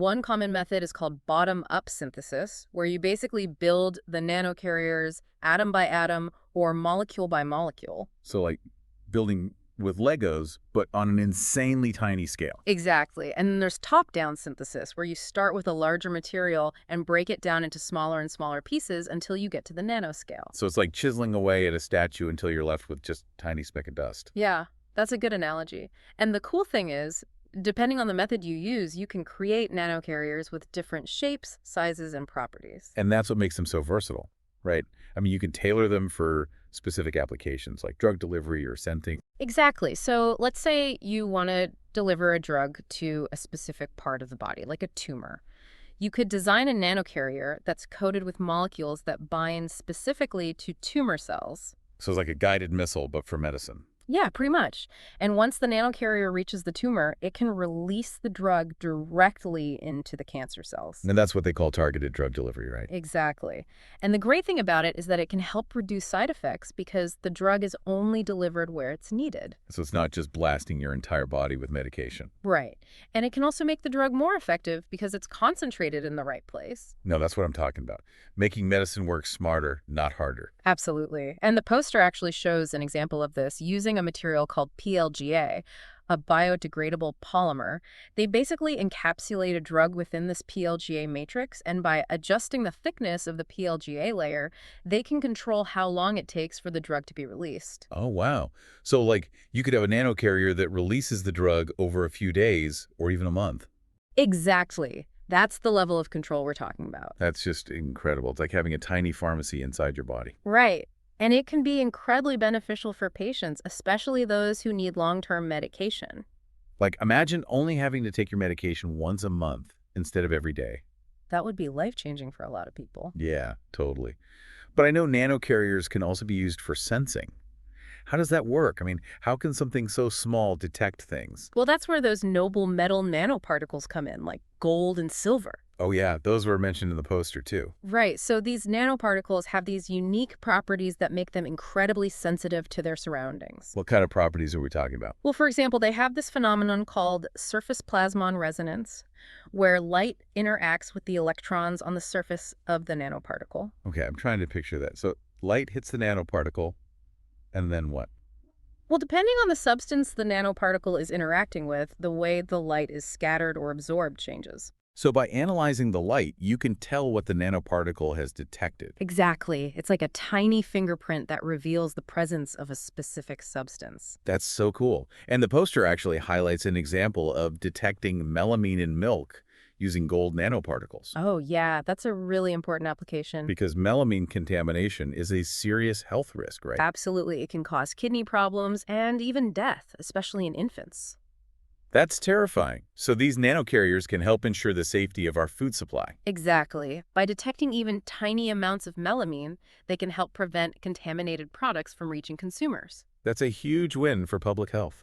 One common method is called bottom-up synthesis, where you basically build the nanocarriers atom by atom or molecule by molecule. So like building with Legos, but on an insanely tiny scale. Exactly. And then there's top-down synthesis, where you start with a larger material and break it down into smaller and smaller pieces until you get to the nanoscale. So it's like chiseling away at a statue until you're left with just a tiny speck of dust. Yeah, that's a good analogy. And the cool thing is, depending on the method you use, you can create nanocarriers with different shapes, sizes, and properties. And that's what makes them so versatile, right? I mean, you can tailor them for specific applications like drug delivery or scenting. Exactly. So let's say you want to deliver a drug to a specific part of the body, like a tumor. You could design a nanocarrier that's coated with molecules that bind specifically to tumor cells. So it's like a guided missile, but for medicine. Yeah, pretty much. And once the nanocarrier reaches the tumor, it can release the drug directly into the cancer cells. And that's what they call targeted drug delivery, right? Exactly. And the great thing about it is that it can help reduce side effects because the drug is only delivered where it's needed. So it's not just blasting your entire body with medication. Right. And it can also make the drug more effective because it's concentrated in the right place. No, that's what I'm talking about. Making medicine work smarter, not harder. Absolutely. And the poster actually shows an example of this using a material called PLGA, a biodegradable polymer. They basically encapsulate a drug within this PLGA matrix, and by adjusting the thickness of the PLGA layer, they can control how long it takes for the drug to be released. Oh, wow. So like you could have a nanocarrier that releases the drug over a few days or even a month. Exactly. That's the level of control we're talking about. That's just incredible. It's like having a tiny pharmacy inside your body. Right. And it can be incredibly beneficial for patients, especially those who need long-term medication. Like imagine only having to take your medication once a month instead of every day. That would be life-changing for a lot of people. Yeah, totally. But I know nanocarriers can also be used for sensing. How does that work? I mean, how can something so small detect things? Well, that's where those noble metal nanoparticles come in, like gold and silver. Oh yeah, those were mentioned in the poster too. Right, so these nanoparticles have these unique properties that make them incredibly sensitive to their surroundings. What kind of properties are we talking about? Well, for example, they have this phenomenon called Surface Plasmon Resonance, where light interacts with the electrons on the surface of the nanoparticle. Okay, I'm trying to picture that. So light hits the nanoparticle, and then what? Well, depending on the substance the nanoparticle is interacting with, the way the light is scattered or absorbed changes. So by analyzing the light, you can tell what the nanoparticle has detected. Exactly. It's like a tiny fingerprint that reveals the presence of a specific substance. That's so cool. And the poster actually highlights an example of detecting melamine in milk using gold nanoparticles. Oh, yeah, that's a really important application. Because melamine contamination is a serious health risk, right? Absolutely. It can cause kidney problems and even death, especially in infants. That's terrifying. So these nanocarriers can help ensure the safety of our food supply. Exactly. By detecting even tiny amounts of melamine, they can help prevent contaminated products from reaching consumers. That's a huge win for public health.